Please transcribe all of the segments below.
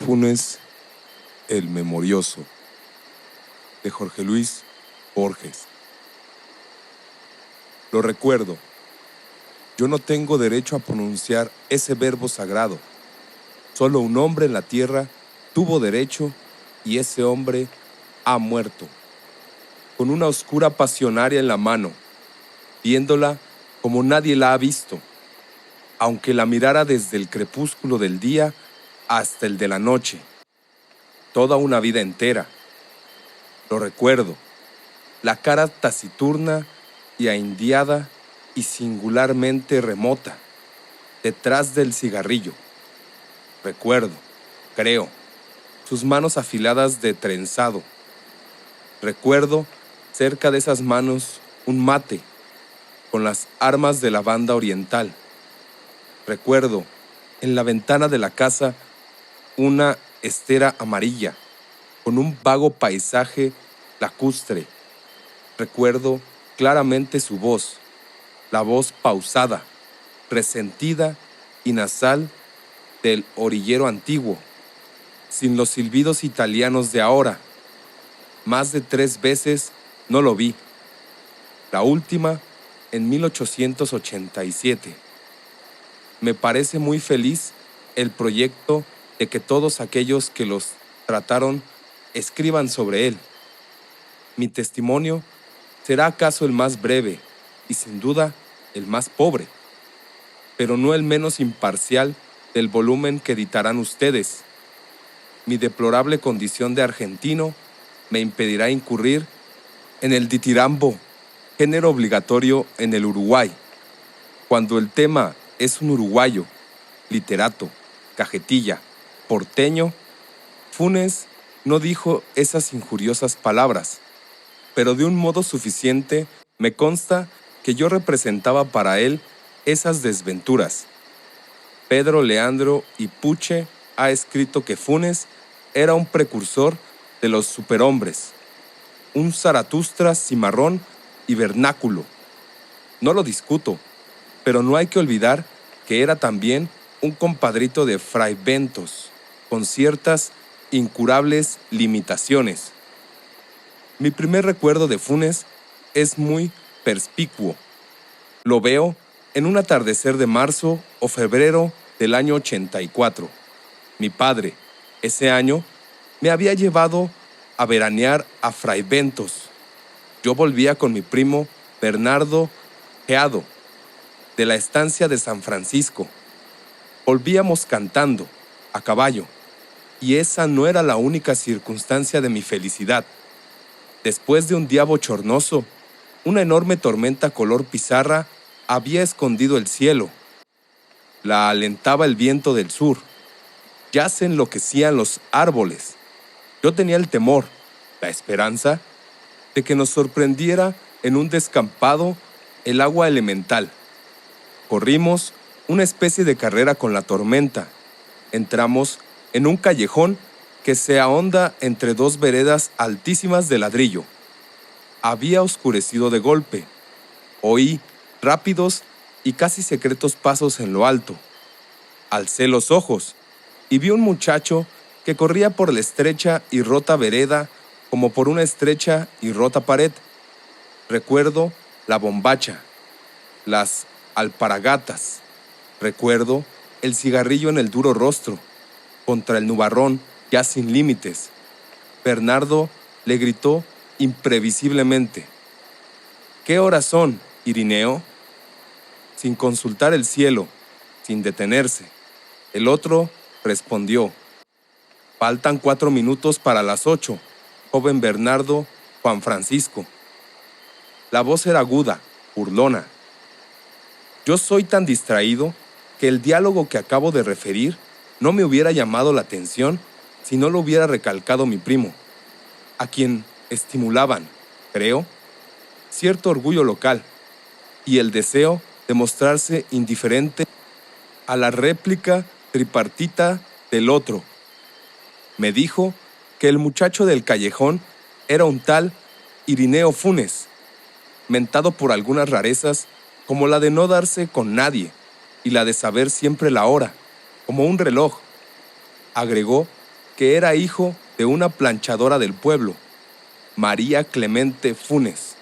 Funes el Memorioso, de Jorge Luis Borges. Lo recuerdo. Yo no tengo derecho a pronunciar ese verbo sagrado. Solo un hombre en la tierra tuvo derecho y ese hombre ha muerto. Con una oscura pasionaria en la mano, viéndola como nadie la ha visto, aunque la mirara desde el crepúsculo del día hasta el de la noche, toda una vida entera. Lo recuerdo, la cara taciturna y ahindiada y singularmente remota, detrás del cigarrillo. Recuerdo, creo, sus manos afiladas de trenzado. Recuerdo, cerca de esas manos, un mate, con las armas de la banda oriental. Recuerdo, en la ventana de la casa, una estera amarilla, con un vago paisaje lacustre. Recuerdo claramente su voz, la voz pausada, resentida y nasal del orillero antiguo, sin los silbidos italianos de ahora. Más de 3 veces no lo vi. La última, en 1887. Me parece muy feliz el proyecto de que todos aquellos que los trataron escriban sobre él. Mi testimonio será acaso el más breve y sin duda el más pobre, pero no el menos imparcial del volumen que editarán ustedes. Mi deplorable condición de argentino me impedirá incurrir en el ditirambo, género obligatorio en el Uruguay, cuando el tema es un uruguayo, literato, cajetilla, porteño. Funes no dijo esas injuriosas palabras, pero de un modo suficiente me consta que yo representaba para él esas desventuras. Pedro Leandro y Puche ha escrito que Funes era un precursor de los superhombres, un Zaratustra cimarrón y vernáculo. No lo discuto, pero no hay que olvidar que era también un compadrito de Fray Bentos, con ciertas incurables limitaciones. Mi primer recuerdo de Funes es muy perspicuo. Lo veo en un atardecer de marzo o febrero del año 84. Mi padre, ese año, me había llevado a veranear a Fray Bentos. Yo volvía con mi primo Bernardo Geado, de la estancia de San Francisco. Volvíamos cantando, a caballo, y esa no era la única circunstancia de mi felicidad. Después de un día bochornoso, una enorme tormenta color pizarra había escondido el cielo. La alentaba el viento del sur. Ya se enloquecían los árboles. Yo tenía el temor, la esperanza, de que nos sorprendiera en un descampado el agua elemental. Corrimos una especie de carrera con la tormenta. Entramos en un callejón que se ahonda entre 2 veredas altísimas de ladrillo. Había oscurecido de golpe. Oí rápidos y casi secretos pasos en lo alto. Alcé los ojos y vi un muchacho que corría por la estrecha y rota vereda como por una estrecha y rota pared. Recuerdo la bombacha, las alparagatas. Recuerdo el cigarrillo en el duro rostro, contra el nubarrón ya sin límites. Bernardo le gritó imprevisiblemente: ¿Qué horas son, Irineo? Sin consultar el cielo, sin detenerse, el otro respondió: Faltan 4 minutos para las 8, joven Bernardo Juan Francisco. La voz era aguda, burlona. Yo soy tan distraído que el diálogo que acabo de referir no me hubiera llamado la atención si no lo hubiera recalcado mi primo, a quien estimulaban, creo, cierto orgullo local y el deseo de mostrarse indiferente a la réplica tripartita del otro. Me dijo que el muchacho del callejón era un tal Irineo Funes, mentado por algunas rarezas como la de no darse con nadie y la de saber siempre la hora, como un reloj. Agregó que era hijo de una planchadora del pueblo, María Clemente Funes,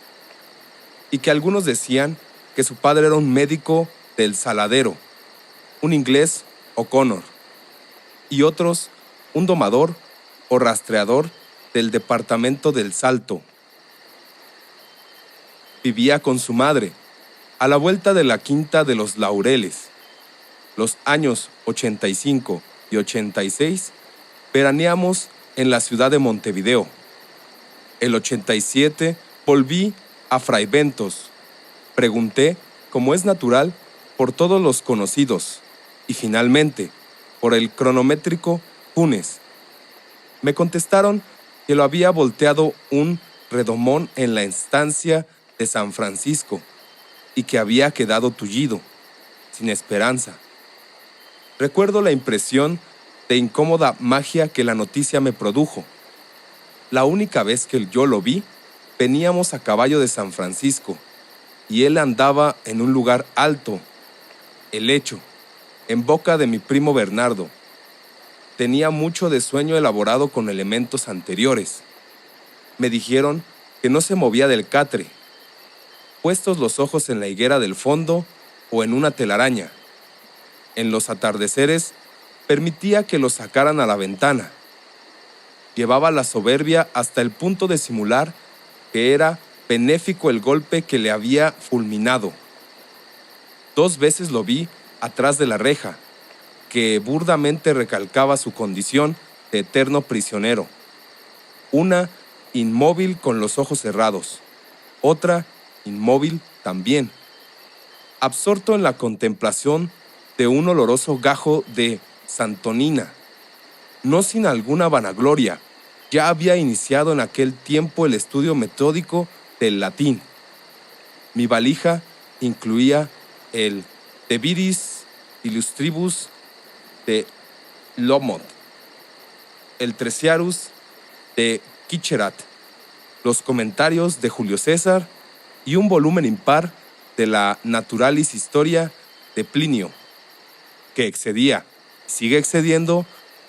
y que algunos decían que su padre era un médico del Saladero, un inglés O'Connor, y otros un domador o rastreador del departamento del Salto. Vivía con su madre, a la vuelta de la Quinta de los Laureles. Los años 85 y 86 veraneamos en la ciudad de Montevideo. El 87 volví a Fraiventos. Pregunté, como es natural, por todos los conocidos y finalmente por el cronométrico Funes. Me contestaron que lo había volteado un redomón en la estancia de San Francisco y que había quedado tullido, sin esperanza. Recuerdo la impresión de incómoda magia que la noticia me produjo. La única vez que yo lo vi, veníamos a caballo de San Francisco y él andaba en un lugar alto, el Lecho, en boca de mi primo Bernardo. Tenía mucho de sueño elaborado con elementos anteriores. Me dijeron que no se movía del catre, puestos los ojos en la higuera del fondo o en una telaraña. En los atardeceres permitía que lo sacaran a la ventana. Llevaba la soberbia hasta el punto de simular que era benéfico el golpe que le había fulminado. 2 veces lo vi atrás de la reja, que burdamente recalcaba su condición de eterno prisionero. Una inmóvil con los ojos cerrados, otra inmóvil también, absorto en la contemplación de un oloroso gajo de santonina. No sin alguna vanagloria, ya había iniciado en aquel tiempo el estudio metódico del latín. Mi valija incluía el De Viris Illustribus de Lomont, el Tertiarus de Quicherat, los comentarios de Julio César y un volumen impar de la Naturalis Historia de Plinio, que excedía, y sigue excediendo,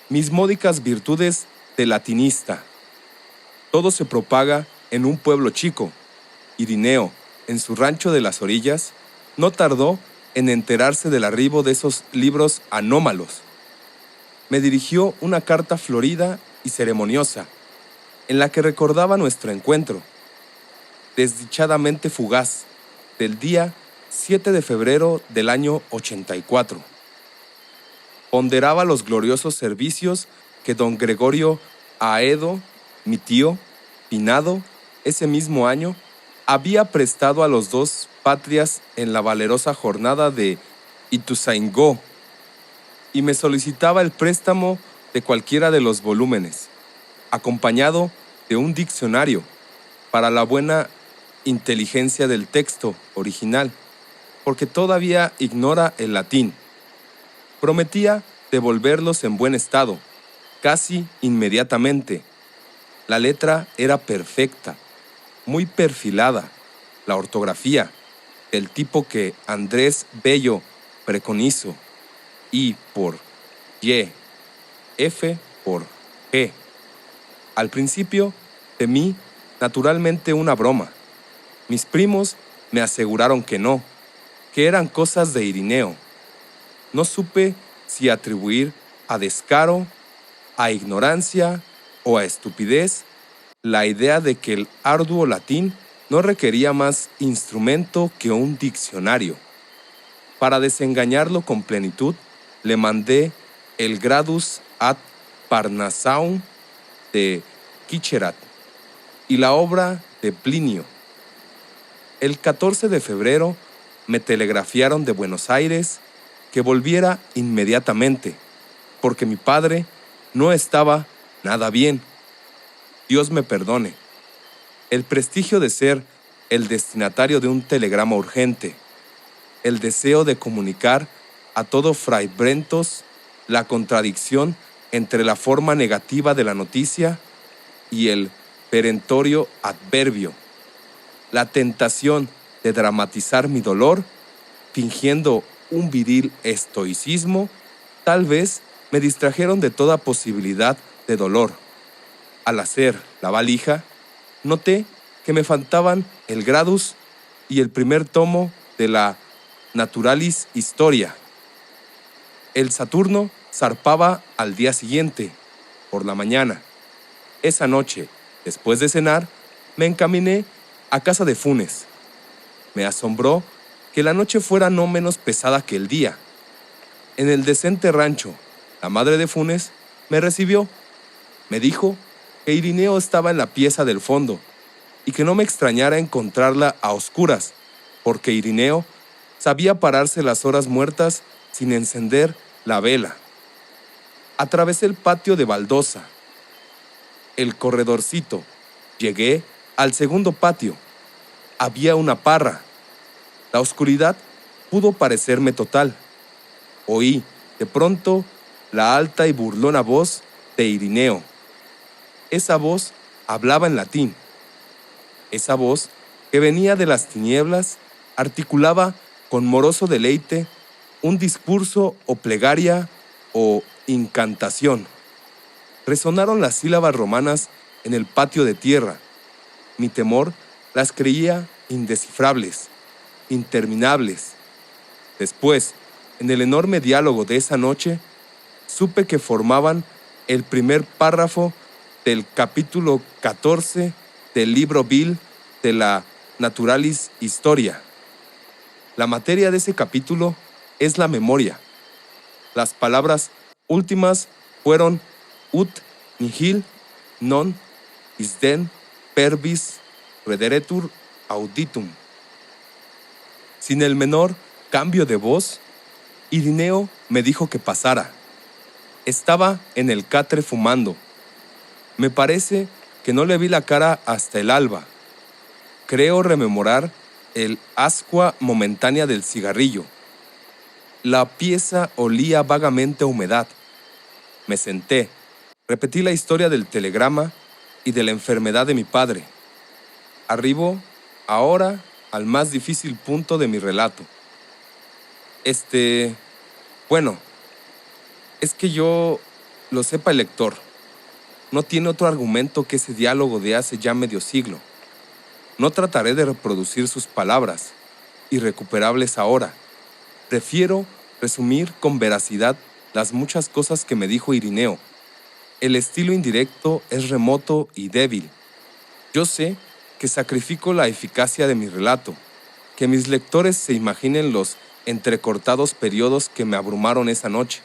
mis módicas virtudes de latinista. Todo se propaga en un pueblo chico. Irineo, en su rancho de las orillas, no tardó en enterarse del arribo de esos libros anómalos. Me dirigió una carta florida y ceremoniosa, en la que recordaba nuestro encuentro, desdichadamente fugaz, del día 7 de febrero del año 84. Ponderaba los gloriosos servicios que don Gregorio Aedo, mi tío, finado, ese mismo año, había prestado a los dos patrias en la valerosa jornada de Ituzaingó, y me solicitaba el préstamo de cualquiera de los volúmenes, acompañado de un diccionario, para la buena inteligencia del texto original, porque todavía ignora el latín. Prometía devolverlos en buen estado, casi inmediatamente. La letra era perfecta, muy perfilada, la ortografía, del tipo que Andrés Bello preconizó, I por Y, F por G. Al principio temí naturalmente una broma. Mis primos me aseguraron que no, que eran cosas de Irineo. No supe si atribuir a descaro, a ignorancia o a estupidez la idea de que el arduo latín no requería más instrumento que un diccionario. Para desengañarlo con plenitud, le mandé el Gradus ad Parnassaum de Quicherat y la obra de Plinio. El 14 de febrero me telegrafiaron de Buenos Aires que volviera inmediatamente, porque mi padre no estaba nada bien. Dios me perdone. El prestigio de ser el destinatario de un telegrama urgente, el deseo de comunicar a todo Fraiventos la contradicción entre la forma negativa de la noticia y el perentorio adverbio, la tentación de dramatizar mi dolor, fingiendo un viril estoicismo, tal vez me distrajeron de toda posibilidad de dolor. Al hacer la valija, noté que me faltaban el Gradus y el primer tomo de la Naturalis Historia. El Saturno zarpaba al día siguiente, por la mañana. Esa noche, después de cenar, me encaminé a casa de Funes. Me asombró que la noche fuera no menos pesada que el día. En el decente rancho, la madre de Funes me recibió. Me dijo que Irineo estaba en la pieza del fondo y que no me extrañara encontrarla a oscuras, porque Irineo sabía pararse las horas muertas sin encender la vela. Atravesé el patio de baldosa, el corredorcito. Llegué al segundo patio. Había una parra. La oscuridad pudo parecerme total. Oí, de pronto, la alta y burlona voz de Irineo. Esa voz hablaba en latín. Esa voz, que venía de las tinieblas, articulaba con moroso deleite un discurso o plegaria o incantación. Resonaron las sílabas romanas en el patio de tierra. Mi temor las creía indescifrables, interminables. Después, en el enorme diálogo de esa noche, supe que formaban el primer párrafo del capítulo 14 del libro vil de la Naturalis Historia. La materia de ese capítulo es la memoria. Las palabras últimas fueron ut nihil non isden pervis rederetur auditum. Sin el menor cambio de voz, Irineo me dijo que pasara. Estaba en el catre fumando. Me parece que no le vi la cara hasta el alba. Creo rememorar el ascua momentánea del cigarrillo. La pieza olía vagamente a humedad. Me senté, repetí la historia del telegrama y de la enfermedad de mi padre. Arribo ahora al más difícil punto de mi relato. Bueno, es que yo lo sepa el lector. No tiene otro argumento que ese diálogo de hace ya medio siglo. No trataré de reproducir sus palabras, irrecuperables ahora. Prefiero resumir con veracidad las muchas cosas que me dijo Irineo. El estilo indirecto es remoto y débil. Yo sé que sacrifico la eficacia de mi relato, que mis lectores se imaginen los entrecortados periodos que me abrumaron esa noche.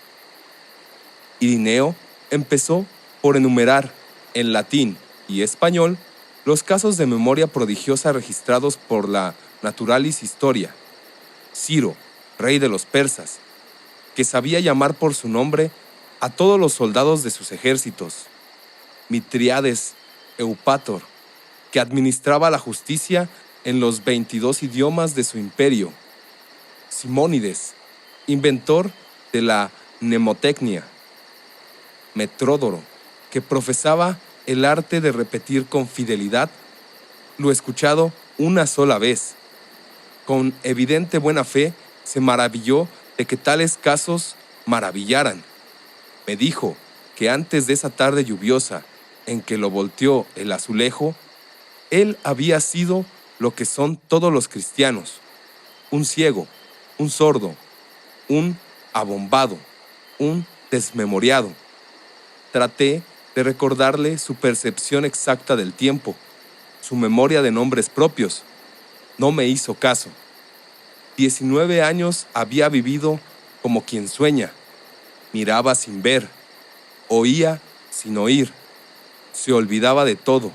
Irineo empezó por enumerar, en latín y español, los casos de memoria prodigiosa registrados por la Naturalis Historia. Ciro, rey de los persas, que sabía llamar por su nombre a todos los soldados de sus ejércitos. Mitriades Eupator, que administraba la justicia en los 22 idiomas de su imperio. Simónides, inventor de la mnemotecnia. Metródoro, que profesaba el arte de repetir con fidelidad lo escuchado una sola vez. Con evidente buena fe, se maravilló de que tales casos maravillaran. Me dijo que antes de esa tarde lluviosa en que lo volteó el azulejo, él había sido lo que son todos los cristianos: un ciego, un sordo, un abombado, un desmemoriado. Traté de recordarle su percepción exacta del tiempo, su memoria de nombres propios. No me hizo caso. 19 años había vivido como quien sueña. Miraba sin ver, oía sin oír. Se olvidaba de todo,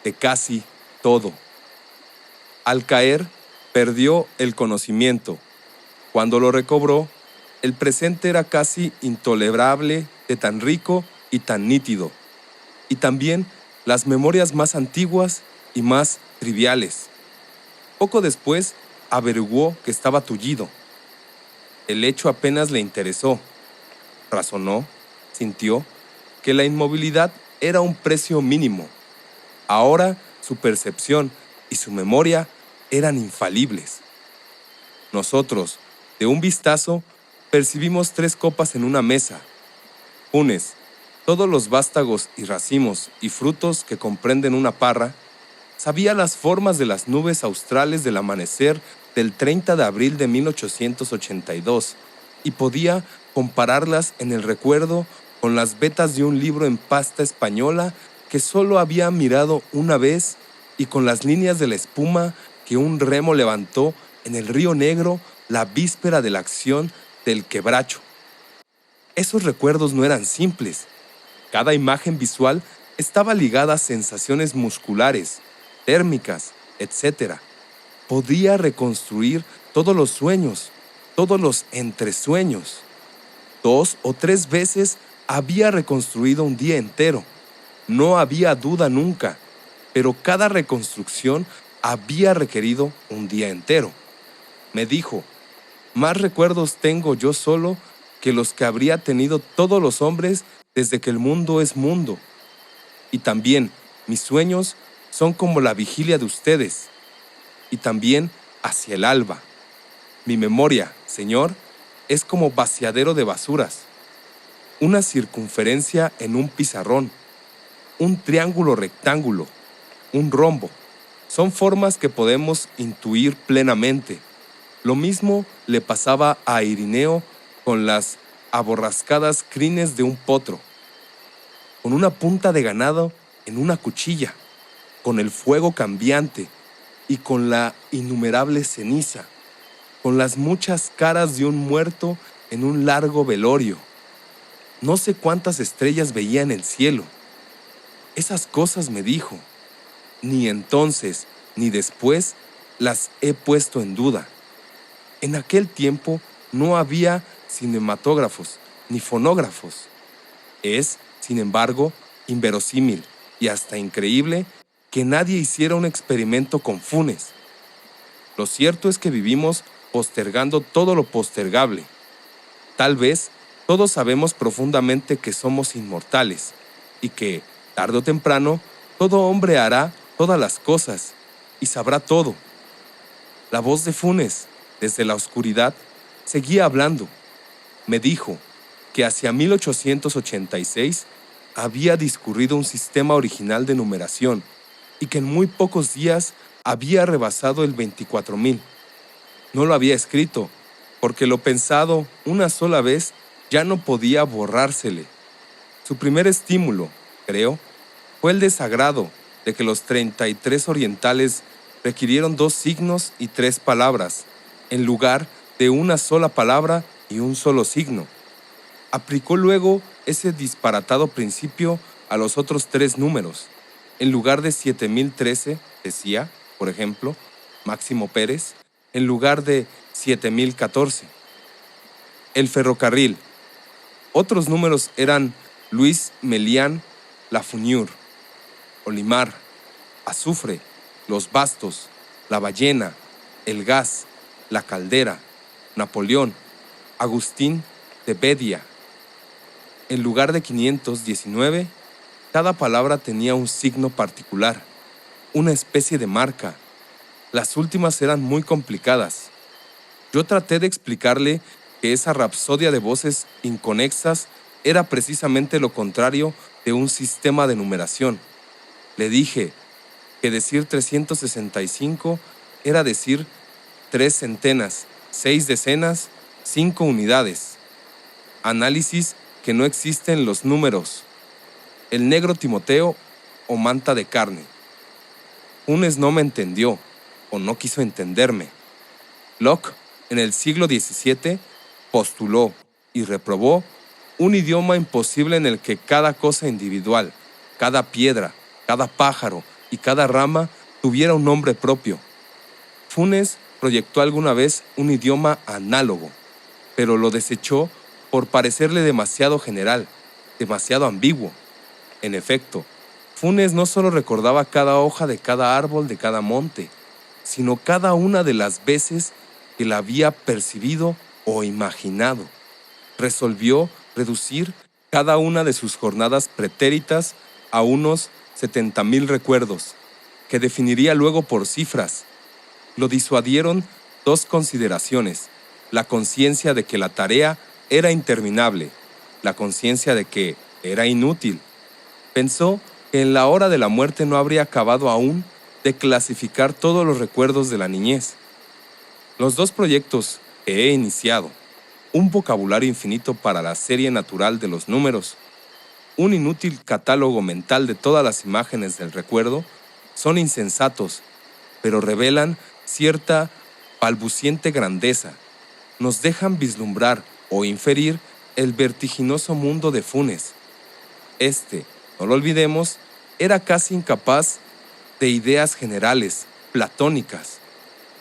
de casi todo. Al caer, perdió el conocimiento. Cuando lo recobró, el presente era casi intolerable de tan rico y tan nítido, y también las memorias más antiguas y más triviales. Poco después, averiguó que estaba tullido. El hecho apenas le interesó. Razonó, sintió, que la inmovilidad era un precio mínimo. Ahora su percepción y su memoria eran infalibles. Nosotros, de un vistazo, percibimos 3 copas en una mesa. Funes, todos los vástagos y racimos y frutos que comprenden una parra, sabía las formas de las nubes australes del amanecer del 30 de abril de 1882 y podía compararlas en el recuerdo con las vetas de un libro en pasta española que solo había mirado una vez y con las líneas de la espuma que un remo levantó en el Río Negro la víspera de la acción del Quebracho. Esos recuerdos no eran simples. Cada imagen visual estaba ligada a sensaciones musculares, térmicas, etc. Podía reconstruir todos los sueños, todos los entresueños. 2 o 3 veces había reconstruido un día entero. No había duda nunca, pero cada reconstrucción había requerido un día entero. Me dijo, más recuerdos tengo yo solo que los que habría tenido todos los hombres desde que el mundo es mundo. Y también mis sueños son como la vigilia de ustedes, y también hacia el alba. Mi memoria, Señor, es como vaciadero de basuras, una circunferencia en un pizarrón, un triángulo rectángulo, un rombo. Son formas que podemos intuir plenamente. Lo mismo le pasaba a Irineo con las aborrascadas crines de un potro, con una punta de ganado en una cuchilla, con el fuego cambiante y con la innumerable ceniza, con las muchas caras de un muerto en un largo velorio. No sé cuántas estrellas veía en el cielo. Esas cosas me dijo. Ni entonces ni después las he puesto en duda. En aquel tiempo no había cinematógrafos ni fonógrafos. Es, sin embargo, inverosímil y hasta increíble que nadie hiciera un experimento con Funes. Lo cierto es que vivimos postergando todo lo postergable. Tal vez todos sabemos profundamente que somos inmortales y que, tarde o temprano, todo hombre hará todas las cosas y sabrá todo. La voz de Funes, desde la oscuridad, seguía hablando. Me dijo que hacia 1886 había discurrido un sistema original de numeración y que en muy pocos días había rebasado el 24,000. No lo había escrito, porque lo pensado una sola vez ya no podía borrársele. Su primer estímulo, creo, fue el desagrado de que los 33 orientales requirieron 2 signos y 3 palabras, en lugar de una sola palabra y un solo signo. Aplicó luego ese disparatado principio a los otros 3 números. En lugar de 7013, decía, por ejemplo, Máximo Pérez, en lugar de 7014. El ferrocarril. Otros números eran Luis Melián Lafuniur, Olimar, Azufre, Los Bastos, La Ballena, El Gas, La Caldera, Napoleón, Agustín de Bedia. En lugar de 519, cada palabra tenía un signo particular, una especie de marca. Las últimas eran muy complicadas. Yo traté de explicarle que esa rapsodia de voces inconexas era precisamente lo contrario de un sistema de numeración. Le dije que decir 365 era decir 3 centenas, 6 decenas, 5 unidades. Análisis que no existen los números. El negro Timoteo o manta de carne. Funes no me entendió, o no quiso entenderme. Locke, en el siglo XVII, postuló y reprobó un idioma imposible en el que cada cosa individual, cada piedra, cada pájaro y cada rama tuviera un nombre propio. Funes proyectó alguna vez un idioma análogo, pero lo desechó por parecerle demasiado general, demasiado ambiguo. En efecto, Funes no solo recordaba cada hoja de cada árbol de cada monte, sino cada una de las veces que la había percibido o imaginado. Resolvió reducir cada una de sus jornadas pretéritas a unos 70,000 recuerdos, que definiría luego por cifras. Lo disuadieron 2 consideraciones: la conciencia de que la tarea era interminable, la conciencia de que, Era inútil. Pensó que en la hora de la muerte no habría acabado aún de clasificar todos los recuerdos de la niñez. Los dos proyectos que he iniciado, un vocabulario infinito para la serie natural de los números, un inútil catálogo mental de todas las imágenes del recuerdo, son insensatos, pero revelan cierta balbuciente grandeza. Nos dejan vislumbrar o inferir el vertiginoso mundo de Funes. No lo olvidemos, era casi incapaz de ideas generales, platónicas.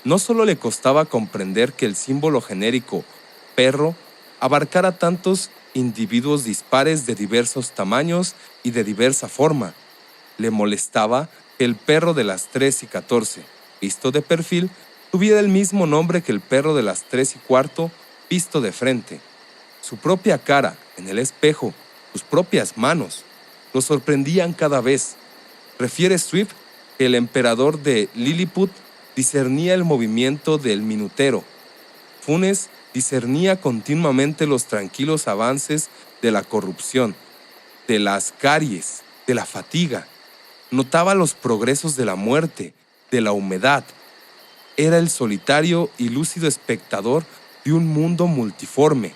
No solo le costaba comprender que el símbolo genérico perro abarcara tantos individuos dispares de diversos tamaños y de diversa forma. Le molestaba que el perro de las 3 y 14, visto de perfil, tuviera el mismo nombre que el perro de las 3 y cuarto, visto de frente. Su propia cara, en el espejo, sus propias manos, lo sorprendían cada vez. Refiere Swift que el emperador de Lilliput discernía el movimiento del minutero. Funes discernía continuamente los tranquilos avances de la corrupción, de las caries, de la fatiga. Notaba los progresos de la muerte, de la humedad. Era el solitario y lúcido espectador de un mundo multiforme,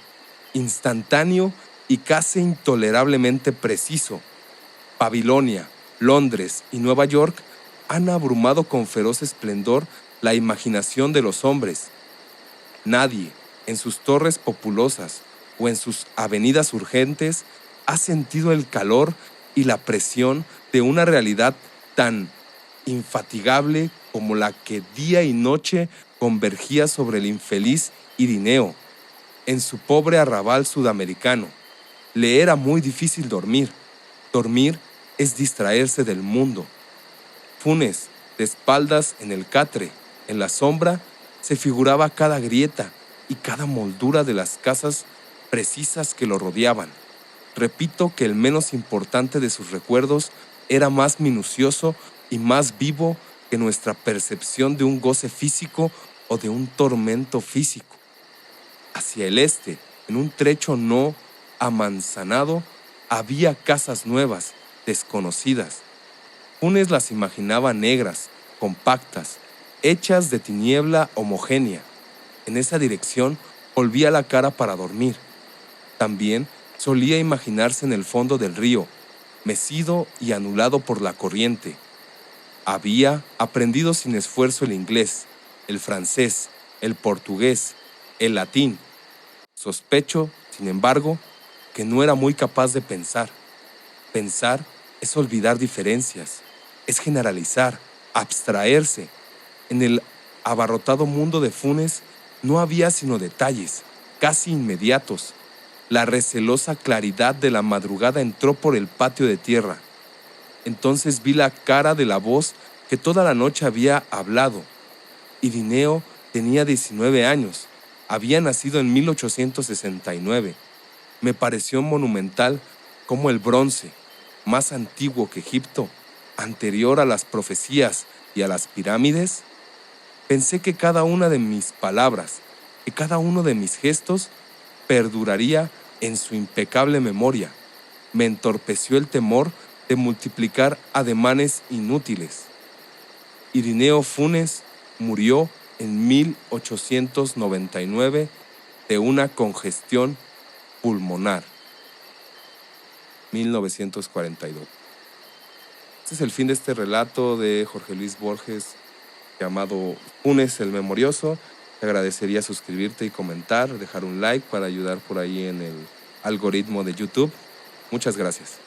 instantáneo y casi intolerablemente preciso. Babilonia, Londres y Nueva York han abrumado con feroz esplendor la imaginación de los hombres. Nadie, en sus torres populosas o en sus avenidas urgentes, ha sentido el calor y la presión de una realidad tan infatigable como la que día y noche convergía sobre el infeliz Irineo. En su pobre arrabal sudamericano, le era muy difícil dormir. Dormir es distraerse del mundo. Funes, de espaldas en el catre, en la sombra, se figuraba cada grieta y cada moldura de las casas precisas que lo rodeaban. Repito que el menos importante de sus recuerdos era más minucioso y más vivo que nuestra percepción de un goce físico o de un tormento físico. Hacia el este, en un trecho no amanzanado, había casas nuevas, desconocidas. Funes las imaginaba negras, compactas, hechas de tiniebla homogénea. En esa dirección volvía la cara para dormir. También solía imaginarse en el fondo del río, mecido y anulado por la corriente. Había aprendido sin esfuerzo el inglés, el francés, el portugués, el latín. Sospecho, sin embargo, que no era muy capaz de pensar. Pensar es olvidar diferencias, es generalizar, abstraerse. En el abarrotado mundo de Funes no había sino detalles, casi inmediatos. La recelosa claridad de la madrugada entró por el patio de tierra. Entonces vi la cara de la voz que toda la noche había hablado. Irineo tenía 19 años. Había nacido en 1869. Me pareció monumental como el bronce, más antiguo que Egipto, anterior a las profecías y a las pirámides. Pensé que cada una de mis palabras, que cada uno de mis gestos perduraría en su impecable memoria. Me entorpeció el temor de multiplicar ademanes inútiles. Irineo Funes murió en 1899 de una congestión pulmonar. 1942. Este es el fin de este relato de Jorge Luis Borges llamado Funes el Memorioso. Te agradecería suscribirte y comentar, dejar un like para ayudar por ahí en el algoritmo de YouTube. Muchas gracias.